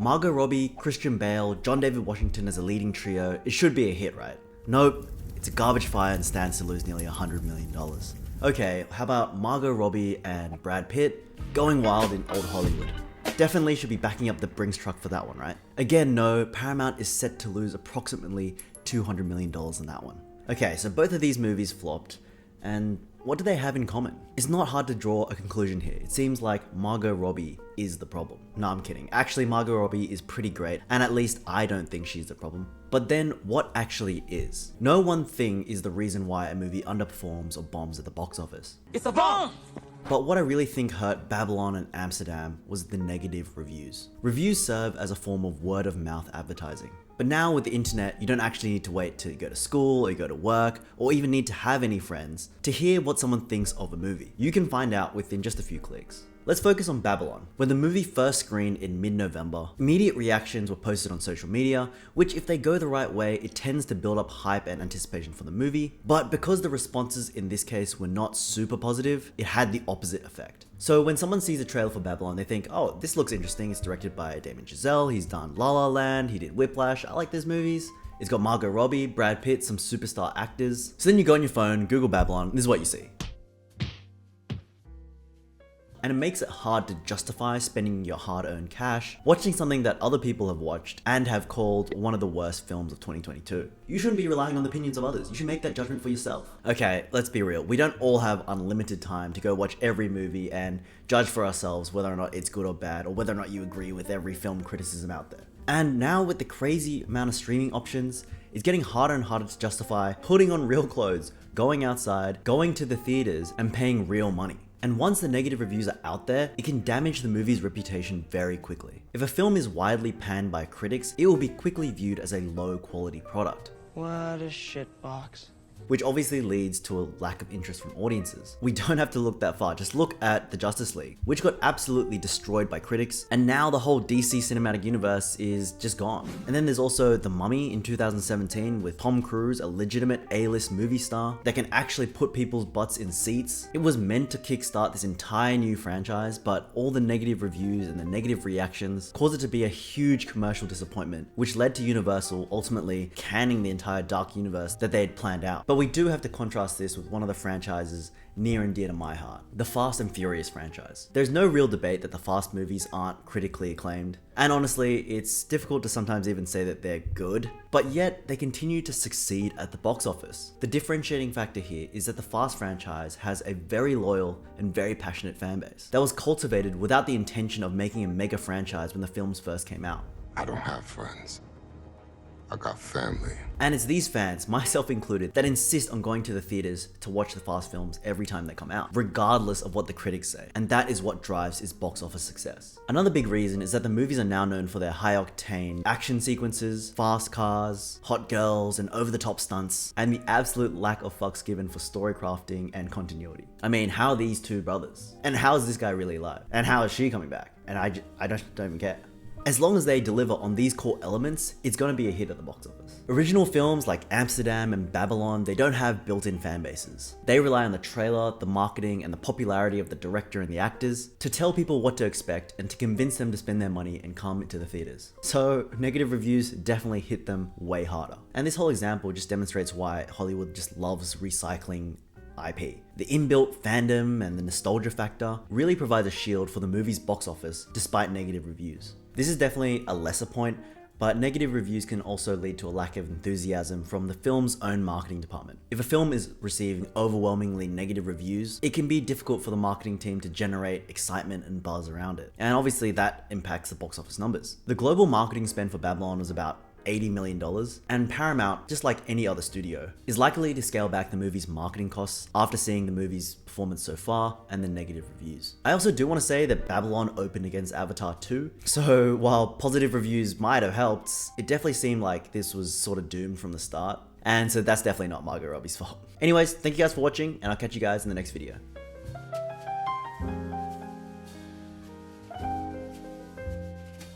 Margot Robbie, Christian Bale, John David Washington as a leading trio, it should be a hit, right? Nope, it's a garbage fire and stands to lose nearly $100 million. Okay, how about Margot Robbie and Brad Pitt going wild in old Hollywood? Definitely should be backing up the Brinks truck for that one, right? Again, no, Paramount is set to lose approximately $200 million in that one. Okay, so both of these movies flopped, and what do they have in common? It's not hard to draw a conclusion here. It seems like Margot Robbie is the problem. No, I'm kidding. Actually, Margot Robbie is pretty great, and at least I don't think she's the problem. But then, what actually is? No one thing is the reason why a movie underperforms or bombs at the box office. It's a bomb! But what I really think hurt Babylon and Amsterdam was the negative reviews. Reviews serve as a form of word of mouth advertising. But now with the internet, you don't actually need to wait to go to school or go to work or even need to have any friends to hear what someone thinks of a movie. You can find out within just a few clicks. Let's focus on Babylon. When the movie first screened in mid-November, immediate reactions were posted on social media, which if they go the right way, it tends to build up hype and anticipation for the movie. But because the responses in this case were not super positive, it had the opposite effect. So when someone sees a trailer for Babylon, they think, oh, this looks interesting. It's directed by Damien Chazelle. He's done La La Land. He did Whiplash. I like these movies. It's got Margot Robbie, Brad Pitt, some superstar actors. So then you go on your phone, Google Babylon, and this is what you see. And it makes it hard to justify spending your hard-earned cash watching something that other people have watched and have called one of the worst films of 2022. You shouldn't be relying on the opinions of others. You should make that judgment for yourself. Okay, let's be real. We don't all have unlimited time to go watch every movie and judge for ourselves whether or not it's good or bad, or whether or not you agree with every film criticism out there. And now with the crazy amount of streaming options, it's getting harder and harder to justify putting on real clothes, going outside, going to the theaters, and paying real money. And once the negative reviews are out there, it can damage the movie's reputation very quickly. If a film is widely panned by critics, it will be quickly viewed as a low quality product. What a shitbox. Which obviously leads to a lack of interest from audiences. We don't have to look that far, just look at the Justice League, which got absolutely destroyed by critics, and now the whole DC cinematic universe is just gone. And then there's also The Mummy in 2017 with Tom Cruise, a legitimate A-list movie star that can actually put people's butts in seats. It was meant to kickstart this entire new franchise, but all the negative reviews and the negative reactions caused it to be a huge commercial disappointment, which led to Universal ultimately canning the entire Dark Universe that they had planned out. But we do have to contrast this with one of the franchises near and dear to my heart, the Fast and Furious franchise. There's no real debate that the Fast movies aren't critically acclaimed, and honestly, it's difficult to sometimes even say that they're good, but yet they continue to succeed at the box office. The differentiating factor here is that the Fast franchise has a very loyal and very passionate fan base that was cultivated without the intention of making a mega franchise when the films first came out. I don't have friends. I got family. And it's these fans, myself included, that insist on going to the theaters to watch the Fast films every time they come out, regardless of what the critics say. And that is what drives its box office success. Another big reason is that the movies are now known for their high-octane action sequences, fast cars, hot girls, and over-the-top stunts, and the absolute lack of fucks given for story crafting and continuity. I mean, how are these two brothers? And how is this guy really alive? And how is she coming back? And I don't even care. As long as they deliver on these core elements, it's going to be a hit at the box office. Original films like Amsterdam and Babylon, they don't have built-in fan bases. They rely on the trailer, the marketing, and the popularity of the director and the actors to tell people what to expect and to convince them to spend their money and come to the theaters. So negative reviews definitely hit them way harder. And this whole example just demonstrates why Hollywood just loves recycling IP. The inbuilt fandom and the nostalgia factor really provides a shield for the movie's box office despite negative reviews. This is definitely a lesser point, but negative reviews can also lead to a lack of enthusiasm from the film's own marketing department. If a film is receiving overwhelmingly negative reviews, it can be difficult for the marketing team to generate excitement and buzz around it. And obviously that impacts the box office numbers. The global marketing spend for Babylon was about $80 million, and Paramount, just like any other studio, is likely to scale back the movie's marketing costs after seeing the movie's performance so far and the negative reviews. I also do want to say that Babylon opened against Avatar 2, so while positive reviews might have helped, it definitely seemed like this was sort of doomed from the start, and so that's definitely not Margot Robbie's fault. Anyways, thank you guys for watching, and I'll catch you guys in the next video.